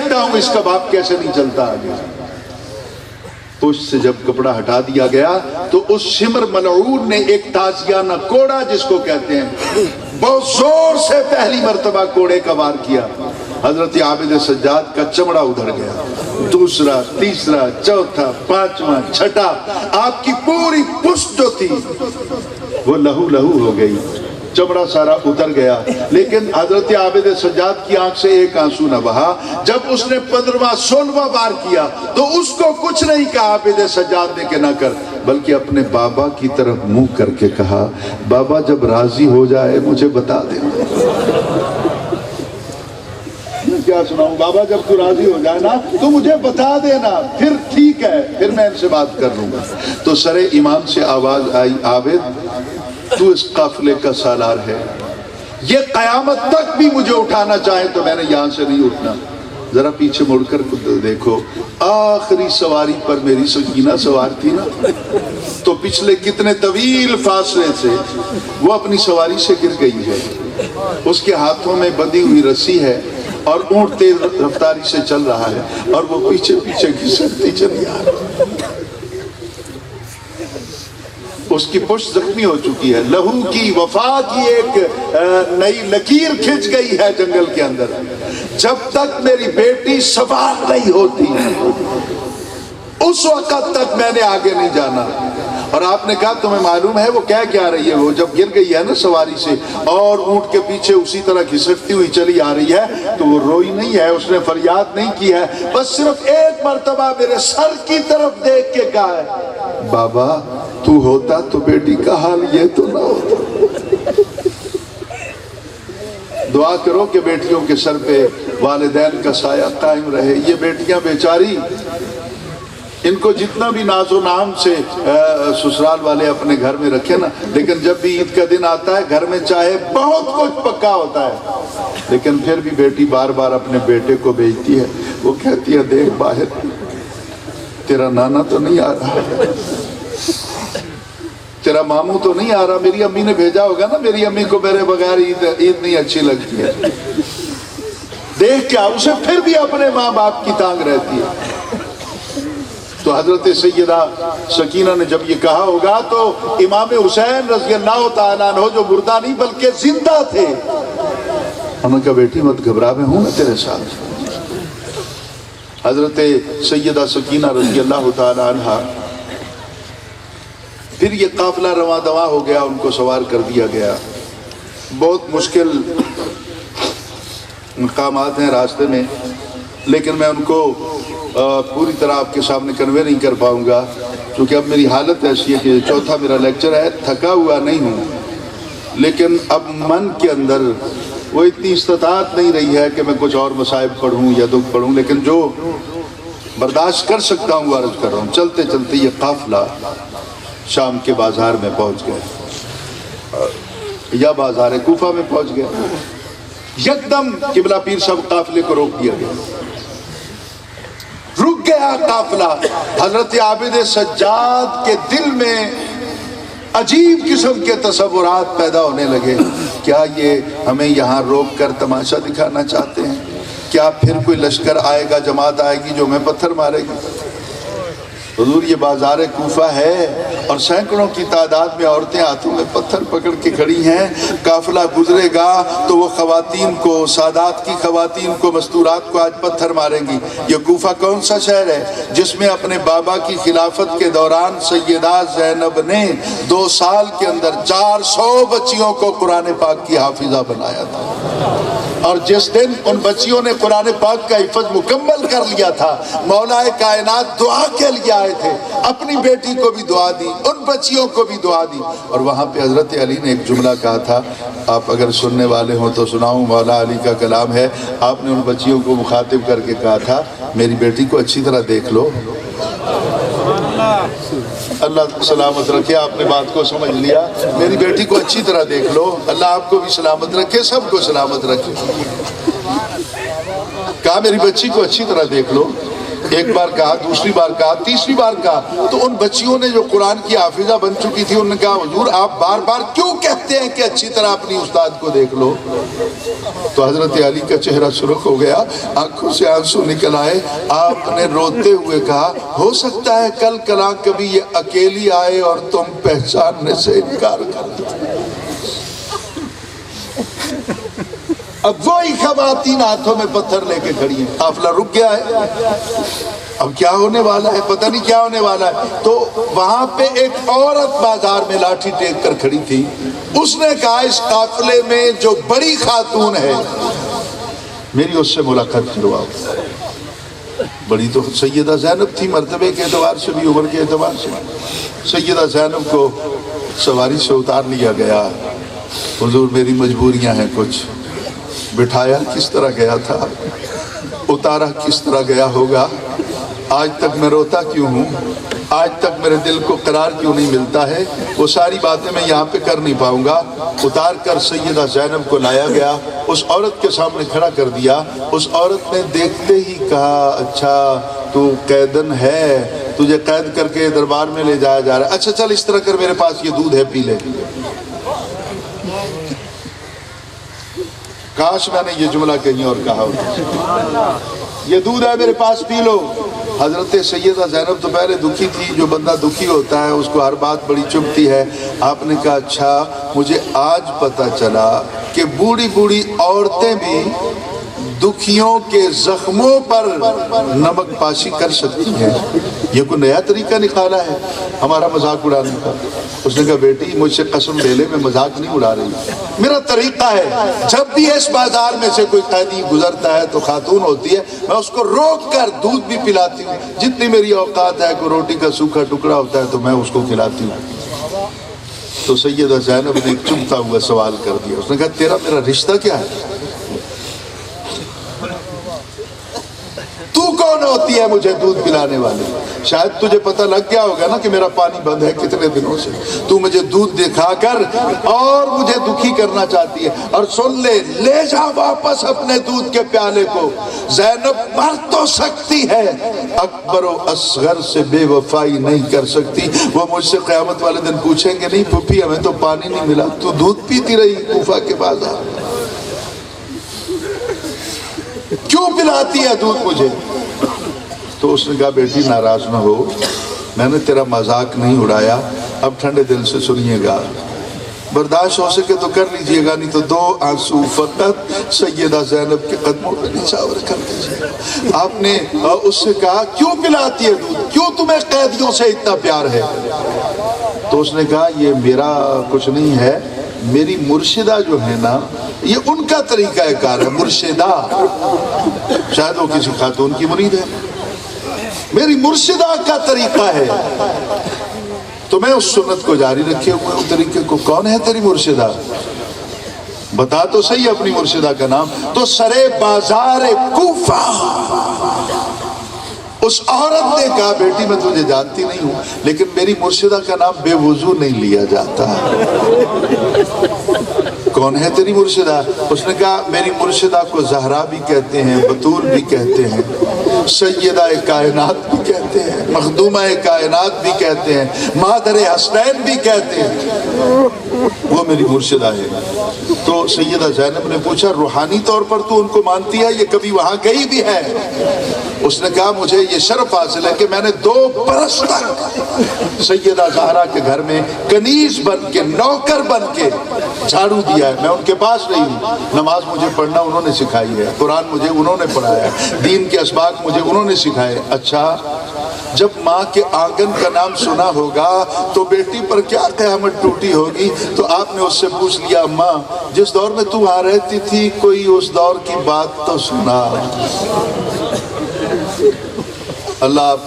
دیکھتا ہوں اس کا باپ کیسے نہیں چلتا آگے۔ پشت سے جب کپڑا ہٹا دیا گیا تو اس شمر ملعون نے ایک تازیانہ کوڑا جس کو کہتے ہیں بہت زور سے پہلی مرتبہ کوڑے کا وار کیا۔ حضرت عابد سجاد کا چمڑا ادھر گیا، دوسرا، تیسرا، چوتھا، پانچواں، چھٹا، آپ کی پوری پشت جو تھی وہ لہو لہو ہو گئی، چمڑا سارا اتر گیا۔ لیکن حضرت عابد سجاد کی آنکھ سے ایک آنسو نہ بہا۔ جب اس نے 15واں 16واں بار کیا تو اس کو کچھ نہیں کہا عابد سجاد نے کہ نہ کر، بلکہ اپنے بابا کی طرف منہ کر کے کہا بابا جب راضی ہو جائے مجھے بتا دے۔ کیا سناؤں بابا جب تو راضی ہو جائے نا تو مجھے بتا دینا، پھر ٹھیک ہے، پھر میں ان سے بات کر لوں گا۔ تو سر امام سے آواز آئی عابد تو اس قافلے کا سالار ہے، یہ قیامت تک بھی مجھے اٹھانا چاہے تو میں نے یہاں سے نہیں اٹھنا۔ ذرا پیچھے مڑ کر دیکھو، آخری سواری پر میری سکینہ سوار تھی نا، تو پچھلے کتنے طویل فاصلے سے وہ اپنی سواری سے گر گئی ہے، اس کے ہاتھوں میں بندھی ہوئی رسی ہے اور اونٹ تیز رفتاری سے چل رہا ہے اور وہ پیچھے پیچھے گھسٹتی چلی آ رہی ہے۔ اس کی پشت زخمی ہو چکی ہے، لہو کی وفا کی ایک نئی لکیر کھنچ گئی ہے جنگل کے اندر۔ جب تک میری بیٹی سوار نہیں ہوتی اس وقت تک میں نے آگے نہیں جانا۔ اور آپ نے کہا تمہیں معلوم ہے وہ کیا رہی ہے؟ وہ جب گر گئی ہے نا سواری سے اور اونٹ کے پیچھے اسی طرح گھسٹتی ہوئی چلی آ رہی ہے تو وہ روئی نہیں ہے، اس نے فریاد نہیں کی ہے، بس صرف ایک مرتبہ میرے سر کی طرف دیکھ کے کہا ہے بابا تو ہوتا تو بیٹی کا حال یہ تو نہ ہوتا۔ دعا کرو کہ بیٹیوں کے سر پہ والدین کا سایہ قائم رہے۔ یہ بیٹیاں بیچاری، ان کو جتنا بھی ناز و نام سے سسرال والے اپنے گھر میں رکھے نا، لیکن جب بھی عید کا دن آتا ہے گھر میں چاہے بہت کچھ پکا ہوتا ہے لیکن پھر بھی بیٹی بار بار اپنے بیٹے کو بھیجتی ہے، وہ کہتی ہے دیکھ باہر تیرا نانا تو نہیں آ رہا، تیرا ماموں تو نہیں آ رہا، میری امی نے بھیجا ہوگا نا، میری امی کو میرے بغیر عید نہیں اچھی لگتی ہے۔ دیکھ کیا اسے پھر بھی اپنے ماں باپ کی تانگ رہتی ہے۔ تو حضرت سیدہ سکینہ نے جب یہ کہا ہوگا تو امام حسین رضی اللہ تعالیٰ عنہ جو مردہ نہیں بلکہ زندہ تھے، انہوں نے کہا بیٹی مت گھبرا، میں ہوں نا تیرے ساتھ۔ حضرت سیدہ سکینہ رضی اللہ تعالیٰ عنہ، پھر یہ قافلہ رواں دواں ہو گیا، ان کو سوار کر دیا گیا۔ بہت مشکل مقامات ہیں راستے میں، لیکن میں ان کو پوری طرح آپ کے سامنے کنوے نہیں کر پاؤں گا کیونکہ اب میری حالت ایسی ہے کہ چوتھا میرا لیکچر ہے، تھکا ہوا نہیں ہوں، لیکن اب من کے اندر وہ اتنی استطاعت نہیں رہی ہے کہ میں کچھ اور مصائب پڑھوں یا دکھ پڑھوں، لیکن جو برداشت کر سکتا ہوں وہ عرض کر رہا ہوں۔ چلتے چلتے یہ قافلہ شام کے بازار میں پہنچ گئے، یا بازار کوفہ میں پہنچ گئے۔ یکدم قبلہ پیر صاحب قافلے کو روک دیا گیا، رک گیا قافلہ۔ حضرت عابد سجاد کے دل میں عجیب قسم کے تصورات پیدا ہونے لگے، کیا یہ ہمیں یہاں روک کر تماشا دکھانا چاہتے ہیں؟ کیا پھر کوئی لشکر آئے گا، جماعت آئے گی جو ہمیں پتھر مارے گی؟ حضور یہ بازار کوفہ ہے اور سینکڑوں کی تعداد میں عورتیں ہاتھوں میں پتھر پکڑ کے کھڑی ہیں، قافلہ گزرے گا تو وہ خواتین کو، سادات کی خواتین کو، مستورات کو آج پتھر ماریں گی۔ یہ کوفہ کون سا شہر ہے جس میں اپنے بابا کی خلافت کے دوران سیدہ زینب نے 2 سال کے اندر 400 بچیوں کو قرآن پاک کی حافظہ بنایا تھا، اور جس دن ان بچیوں نے قرآن پاک کا حفظ مکمل کر لیا تھا، مولا کائنات دعا کے لیے آئے تھے، اپنی بیٹی کو بھی دعا دی، ان بچیوں کو بھی دعا دی، اور وہاں پہ حضرت علی نے ایک جملہ کہا تھا، آپ اگر سننے والے ہوں تو سناؤں، مولا علی کا کلام ہے۔ آپ نے ان بچیوں کو مخاطب کر کے کہا تھا میری بیٹی کو اچھی طرح دیکھ لو، اللہ سلامت رکھے، آپ نے بات کو سمجھ لیا، میری بیٹی کو اچھی طرح دیکھ لو، اللہ آپ کو بھی سلامت رکھے، سب کو سلامت رکھے۔ کہا میری بچی کو اچھی طرح دیکھ لو، ایک بار کہا، دوسری بار کہا، تیسری بار کہا، تو ان بچیوں نے جو قرآن کی حافظہ بن چکی تھی، انہوں نے کہا حضور آپ بار بار کیوں کہتے ہیں کہ اچھی طرح اپنی استاد کو دیکھ لو؟ تو حضرت علی کا چہرہ سرخ ہو گیا، آنکھوں سے آنسو نکل آئے، آپ نے روتے ہوئے کہا ہو سکتا ہے کل کلاں کبھی یہ اکیلی آئے اور تم پہچاننے سے انکار کر دو۔ اب وہی خواتین ہاتھوں میں پتھر لے کے کھڑی ہیں، قافلہ رک گیا ہے، اب کیا ہونے والا ہے، پتہ نہیں کیا ہونے والا ہے۔ تو وہاں پہ ایک عورت بازار میں لاٹھی ٹیک کر کھڑی تھی، اس نے کہا اس قافلے میں جو بڑی خاتون ہے میری اس سے ملاقات کرواؤ۔ بڑی تو سیدہ زینب تھی، مرتبے کے اعتبار سے بھی، عمر کے اعتبار سے۔ سیدہ زینب کو سواری سے اتار لیا گیا، حضور میری مجبوریاں ہیں کچھ، بٹھایا کس طرح گیا تھا، اتارا کس طرح گیا ہوگا، آج تک میں روتا کیوں ہوں، آج تک میرے دل کو قرار کیوں نہیں ملتا ہے، وہ ساری باتیں میں یہاں پہ کر نہیں پاؤں گا۔ اتار کر سیدہ زینب کو لایا گیا، اس عورت کے سامنے کھڑا کر دیا۔ اس عورت نے دیکھتے ہی کہا اچھا تو قیدن ہے، تجھے قید کر کے دربار میں لے جایا جا رہا ہے، اچھا چل اس طرح کر میرے پاس یہ دودھ ہے پی لے۔ کاش میں نے یہ جملہ کہیں اور کہا ہوتا، یہ دودھ ہے میرے پاس پی لو۔ حضرت سیدہ زینب تو پہلے دکھی تھی، جو بندہ دکھی ہوتا ہے اس کو ہر بات بڑی چبھتی ہے۔ آپ نے کہا اچھا مجھے آج پتا چلا کہ بوڑھی بوڑھی عورتیں بھی دکھیوں کے زخموں پر نمک پاشی کر سکتی ہیں، یہ کوئی نیا طریقہ نکالا ہے ہمارا مذاق اڑانے کا؟ اس نے کہا بیٹی مجھ سے قسم لے لے میں مذاق نہیں اڑا رہی، میرا طریقہ ہے جب بھی اس بازار میں سے کوئی قیدی گزرتا ہے تو خاتون ہوتی ہے، میں اس کو روک کر دودھ بھی پلاتی ہوں، جتنی میری اوقات ہے، کوئی روٹی کا سوکھا ٹکڑا ہوتا ہے تو میں اس کو کھلاتی ہوں۔ تو سیدہ زینب نے ایک چبھتا ہوا سوال کر دیا، اس نے کہا تیرا میرا رشتہ کیا ہے؟ تو کون ہوتی ہے مجھے دودھ پلانے والی؟ شاید تجھے پتہ لگ گیا ہوگا نا کہ میرا پانی بند ہے کتنے دنوں سے، تو مجھے دودھ دکھا کر اور مجھے دکھی کرنا چاہتی ہے۔ اور سن لے، لے جا واپس اپنے دودھ کے پیالے کو، زینب مر تو سکتی ہے، اکبر و اصغر سے بے وفائی نہیں کر سکتی۔ وہ مجھ سے قیامت والے دن پوچھیں گے نہیں پھپھی ہمیں تو پانی نہیں ملا، تو دودھ پیتی رہی کوفہ کے بازار، کیوں پلاتی ہے دودھ مجھے؟ تو اس نے کہا بیٹی ناراض نہ ہو، میں نے تیرا مذاق نہیں اڑایا، اب ٹھنڈے دل سے سنیے گا، برداشت ہو سکے تو کر لیجئے گا، نہیں تو دو آنسو فقط سیدہ زینب کے قدموں پہ نچھاور کر دیجئے۔ آپ نے اس سے کہا کیوں پلاتی ہے دودھ، کیوں تمہیں قیدیوں سے اتنا پیار ہے؟ تو اس نے کہا یہ میرا کچھ نہیں ہے، میری مرشدہ جو ہے نا یہ ان کا طریقہ کار ہے، مرشدہ، شاید وہ کسی خاتون کی مرید ہے، میری مرشدہ کا طریقہ ہے، تو میں اس سنت کو جاری رکھے ہوئے اس طریقے کو۔ کون ہے تیری مرشدہ؟ بتا تو صحیح اپنی مرشدہ کا نام۔ تو سرے بازار کوفہ اس عورت نے کہا بیٹی میں تجھے جانتی نہیں ہوں لیکن میری مرشدہ کا نام بے وضو نہیں لیا جاتا۔ کون ہے تیری مرشدہ؟ اس نے کہا میری مرشدہ کو زہرا بھی کہتے ہیں، بطول بھی کہتے ہیں، سیدہ کائنات بھی کہتے ہیں، مخدومہ کائنات بھی کہتے ہیں، مادر حسنین بھی کہتے ہیں، وہ میری مرشدہ ہے۔ تو سیدہ زینب نے پوچھا روحانی طور پر تو ان کو مانتی ہے، یہ کبھی وہاں گئی بھی ہے؟ اس نے کہا مجھے یہ شرف حاصل ہے کہ میں نے 2 برس تک سیدہ زہرا کے گھر میں کنیز بن کے، نوکر بن کے جھاڑو دیا ہے، میں ان کے پاس رہی ہوں، نماز مجھے پڑھنا انہوں نے سکھائی ہے، قرآن مجھے انہوں نے پڑھایا ہے، دین کے اسباق مجھے انہوں نے سکھائے۔ اچھا جب ماں کے آنگن کا نام سنا ہوگا تو بیٹی پر کیا قیامت ٹوٹی ہوگی؟ تو آپ نے اس سے پوچھ لیا ماں جس دور میں تو وہاں رہتی تھی کوئی اس دور کی بات تو سنا۔ اللہ آپ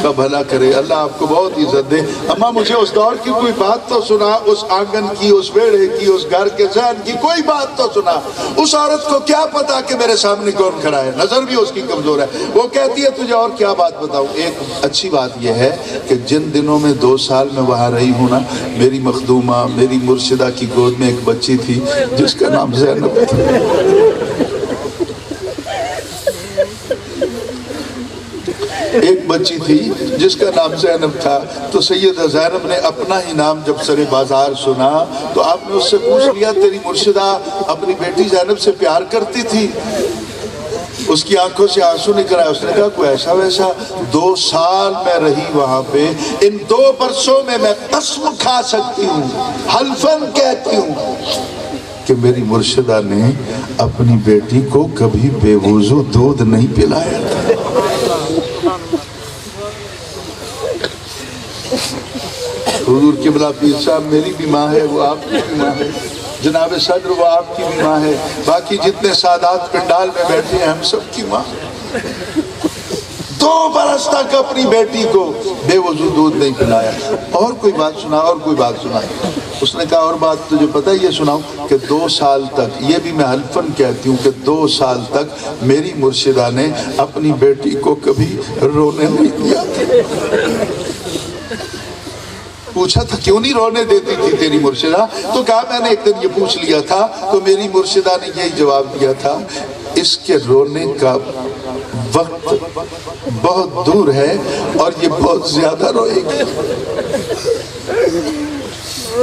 کا بھلا کرے، اللہ آپ کو بہت عزت دے۔ اماں مجھے اس دور کی کوئی بات تو سنا، اس آنگن کی، اس بیڑے کی، اس گھر کے ذہن کی کوئی بات تو سنا۔ اس عورت کو کیا پتا کہ میرے سامنے کون کھڑا ہے، نظر بھی اس کی کمزور ہے، وہ کہتی ہے تجھے اور کیا بات بتاؤں۔ ایک اچھی بات یہ ہے کہ جن دنوں میں 2 سال میں وہاں رہی ہوں نا، میری مخدومہ، میری مرشدہ کی گود میں ایک بچی تھی جس کا نام زینب تھا۔ ایک بچی تھی جس کا نام زینب تھا، تو سیدہ زینب نے اپنا ہی نام جب سر بازار سنا تو آپ نے اس سے پوچھ لیا تیری مرشدہ اپنی بیٹی زینب سے پیار کرتی تھی؟ اس کی آنکھوں سے آنسو نکل آئے. اس نے کہا کوئی ایسا ویسا، 2 سال میں رہی وہاں پہ، ان 2 برسوں میں قسم کھا سکتی ہوں، حلفاً کہتی ہوں کہ میری مرشدہ نے اپنی بیٹی کو کبھی بے وضو دودھ نہیں پلایا تھا. حضور قبلہ پیر صاحب میری بھی ماں ہے، وہ آپ کی بھی ماں ہے، جناب صدر وہ آپ کی بھی ماں ہے، باقی جتنے سادات پنڈال میں بیٹھے ہیں ہم سب کی ماں. 2 برس تک اپنی بیٹی کو بے وضو دودھ نہیں پلایا. اور کوئی بات سنا، اور کوئی بات سنا. اس نے کہا اور بات تجھے پتہ یہ سناؤں کہ 2 سال تک، یہ بھی میں حلفاً کہتی ہوں کہ 2 سال تک میری مرشدہ نے اپنی بیٹی کو کبھی رونے نہیں دیا. پوچھا تھا کیوں نہیں رونے دیتی تھی تیری مرشدہ؟ تو کہا میں نے ایک دن یہ پوچھ لیا تھا تو میری مرشدہ نے یہی جواب دیا تھا، اس کے رونے کا وقت بہت دور ہے اور یہ بہت زیادہ روئے گی،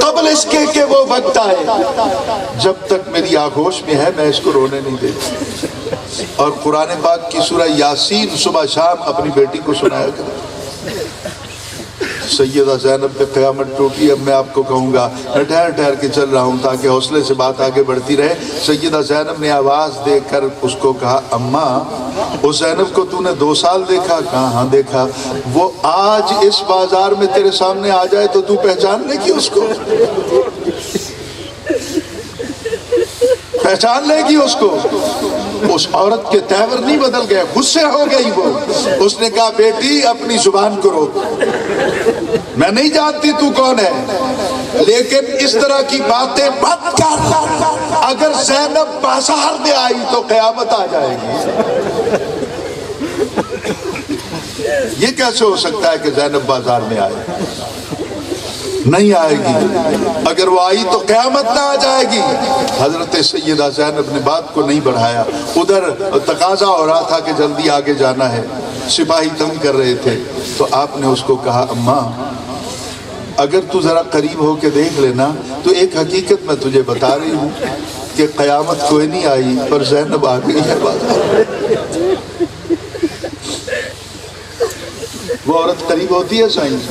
قبل اس کے کہ وہ وقت آئے جب تک میری آغوش میں ہے میں اس کو رونے نہیں دیتی. اور قرآن پاک کی سورہ یاسین صبح شام اپنی بیٹی کو سنایا کرتا. سیدہ زینب پہ قیامت ٹوٹی. اب میں آپ کو کہوں گا، میں ٹھہر ٹھہر کے چل رہا ہوں تاکہ حوصلے سے بات آگے بڑھتی رہے. سیدہ زینب نے آواز دے کر اس کو کہا اماں اس زینب کو تو نے 2 سال دیکھا؟ کہا ہاں دیکھا. وہ آج اس بازار میں تیرے سامنے آ جائے تو تو پہچان لے گی اس کو؟ پہچان لے گی اس کو؟ اس عورت کے تیور نہیں بدل گئے، غصے ہو گئی وہ. اس نے کہا بیٹی اپنی زبان کو روک، میں نہیں جانتی تو کون ہے لیکن اس طرح کی باتیں مت کر. اگر زینب بازار میں آئی تو قیامت آ جائے گی. یہ کیسے ہو سکتا ہے کہ زینب بازار میں آئے؟ نہیں آئے گی. اگر وہ آئی تو قیامت نہ آ جائے گی. حضرت سیدہ زینب نے بات کو نہیں بڑھایا. ادھر تقاضا ہو رہا تھا کہ جلدی آگے جانا ہے، سپاہی تنگ کر رہے تھے. تو آپ نے اس کو کہا اماں اگر تو ذرا قریب ہو کے دیکھ لینا تو ایک حقیقت میں تجھے بتا رہی ہوں کہ قیامت کوئی نہیں آئی پر زینب آ گئی ہے بازار. وہ عورت قریب ہوتی ہے سائنس،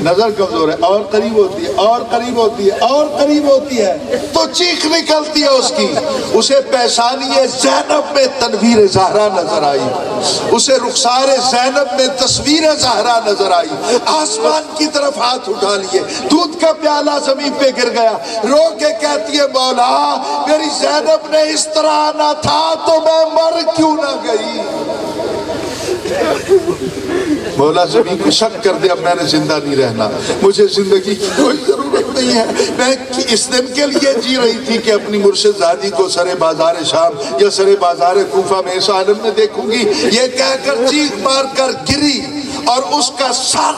نظر کمزور ہے، اور قریب ہوتی ہے اور قریب ہوتی ہے اور قریب ہوتی ہے تو چیخ نکلتی ہے اس کی. اسے پیشانی زینب میں تنویر زہرا نظر آئی، اسے رخسار زینب میں تصویر زہرا نظر آئی. آسمان کی طرف ہاتھ اٹھا لیے، دودھ کا پیالہ زمین پہ گر گیا، رو کے کہتی ہے مولا میری زینب نے اس طرح آنا تھا تو میں مر کیوں نہ گئی. مولا زمین کو شک کر دے اب میں نے زندہ نہیں رہنا، مجھے زندگی کی کوئی ضرورت نہیں ہے. میں اس دن کے لیے جی رہی تھی کہ اپنی مرشد زادی کو سرے بازار شام یا سرے بازار کوفہ میں اس عالم میں دیکھوں گی. یہ کہہ کر چیخ مار کر گری اور اس کا سر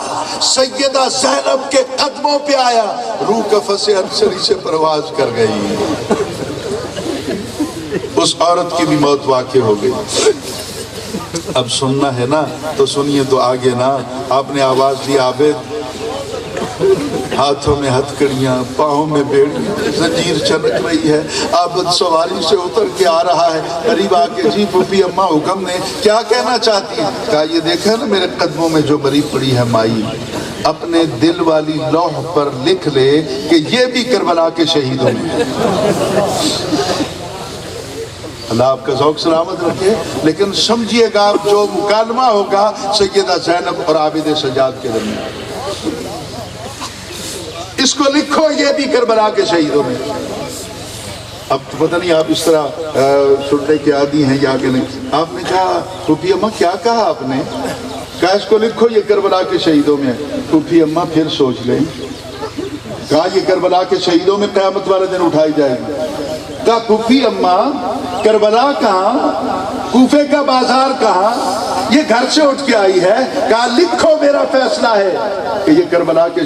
سیدہ زینب کے قدموں پہ آیا. روح کفس انصری سے پرواز کر گئی. اس عورت کی بھی موت واقع ہو گئی. اب سننا ہے نا تو سنیے تو آگے نا. آپ نے آواز دی عابد، ہاتھوں میں ہتھکڑیاں، پاؤں میں بیڑیاں، زنجیر چمک رہی ہے. عابد سواری سے اتر کے آ رہا ہے، قریب آ کے جی پھوپھی اماں حکم نے کیا کہنا چاہتی ہیں؟ کہا یہ دیکھا نا میرے قدموں میں جو مری پڑی ہے مائی، اپنے دل والی لوح پر لکھ لے کہ یہ بھی کربلا کے شہیدوں میں. اللہ آپ کا ذوق سلامت رکھے. لیکن سمجھیے گا جو مکالمہ ہوگا سیدہ زینب اور عابد سجاد کے درمیان، اس کو لکھو یہ بھی کربلا کے شہیدوں میں. اب پتہ نہیں آپ اس طرح سننے کے عادی ہیں یا کہ نہیں. آپ نے کہا پھوپھی اماں کیا کہا آپ نے؟ کہا اس کو لکھو یہ کربلا کے شہیدوں میں. پھوپھی اماں پھر سوچ لیں. کہا یہ کربلا کے شہیدوں میں قیامت والے دن اٹھائی جائے گی. کہا پھوپھی اماں کربلا کہاں، کوفے کا بازار کہاں، یہ گھر سے اٹھ کے آئی ہے. کہا لکھو میرا فیصلہ ہے کہ یہ کربلا کے